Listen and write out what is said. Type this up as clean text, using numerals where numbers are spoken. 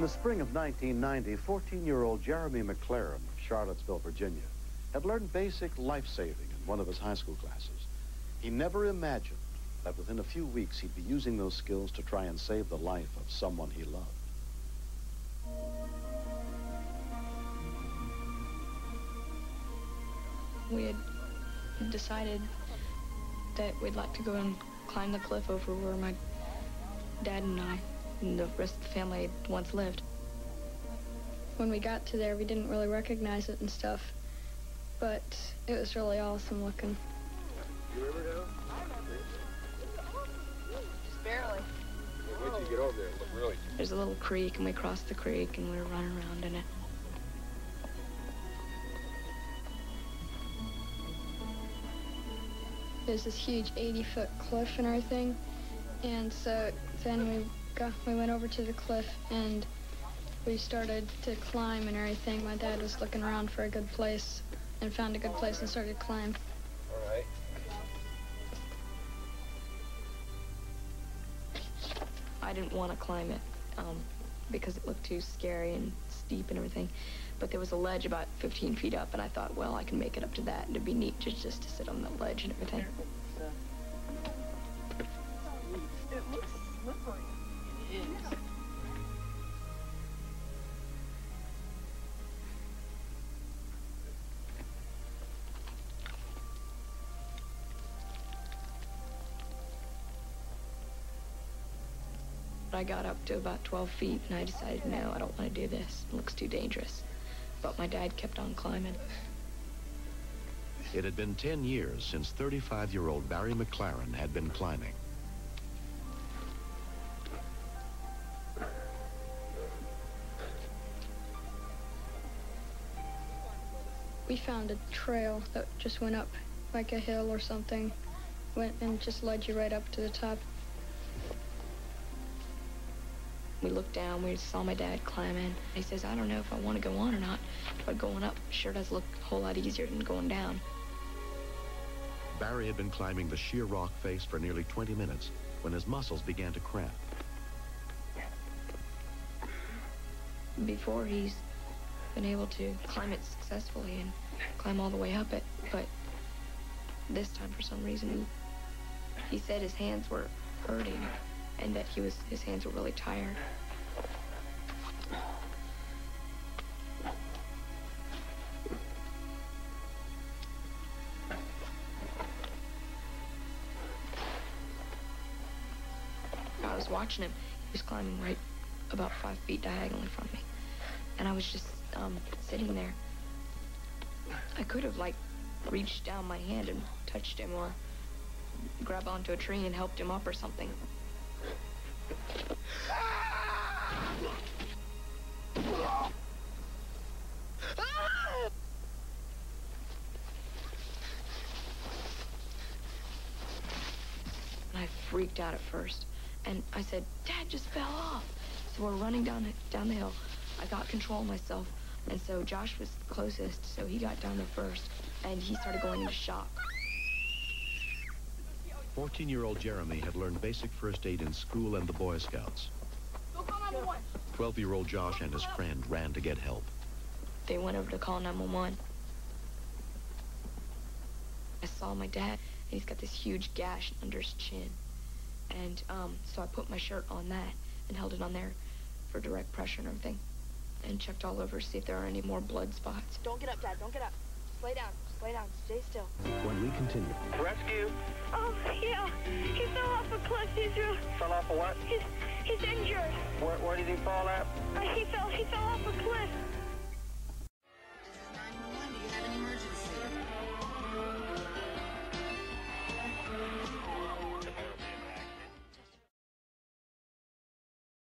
the spring of 1990, 14-year-old Jeremy McLaren of Charlottesville, Virginia, had learned basic life-saving in one of his high school classes. He never imagined that within a few weeks he'd be using those skills to try and save the life of someone he loved. We had decided that we'd like to go and climb the cliff over where my dad and I and the rest of the family had once lived. When we got to there, we didn't really recognize it and stuff, but it was really awesome looking. You remember now? Just barely. Wait till you get over there. Look, really. There's a little creek, and we crossed the creek, and we were running around in it. There's this huge 80-foot cliff and everything, and so then we went over to the cliff, and we started to climb and everything. My dad was looking around for a good place and found a good place and started to climb. All right. I didn't want to climb it because it looked too scary and steep and everything. But there was a ledge about 15 feet up, and I thought, well, I can make it up to that, and it'd be neat just to sit on the ledge and everything. It looks slippery. It is. I got up to about 12 feet, and I decided, no, I don't want to do this. It looks too dangerous. But my dad kept on climbing. It had been 10 years since 35-year-old Barry McLaren had been climbing. We found a trail that just went up like a hill or something, went and just led you right up to the top. We looked down, we saw my dad climbing. He says, I don't know if I want to go on or not, but going up sure does look a whole lot easier than going down. Barry had been climbing the sheer rock face for nearly 20 minutes when his muscles began to cramp. Before he's been able to climb it successfully and climb all the way up it, but this time for some reason he said his hands were hurting and that his hands were really tired. I was watching him. He was climbing right about 5 feet diagonally from me. And I was just sitting there. I could have, like, reached down my hand and touched him or grabbed onto a tree and helped him up or something. And I freaked out at first. And I said, Dad just fell off. So we're running down the hill. I got control of myself. And so Josh was closest, so he got down there first. And he started going into shock. 14-year-old Jeremy had learned basic first aid in school and the Boy Scouts. 12-year-old Josh and his friend ran to get help. They went over to call 911. I saw my dad, and he's got this huge gash under his chin. And so I put my shirt on that and held it on there for direct pressure and everything. And checked all over to see if there are any more blood spots. Don't get up, Dad. Don't get up. Just lay down. Just lay down. Stay still. When we continue. Rescue. Oh, yeah. He fell off a cliff. Fell off a what? He's injured. Where did he fall at? He fell off a cliff.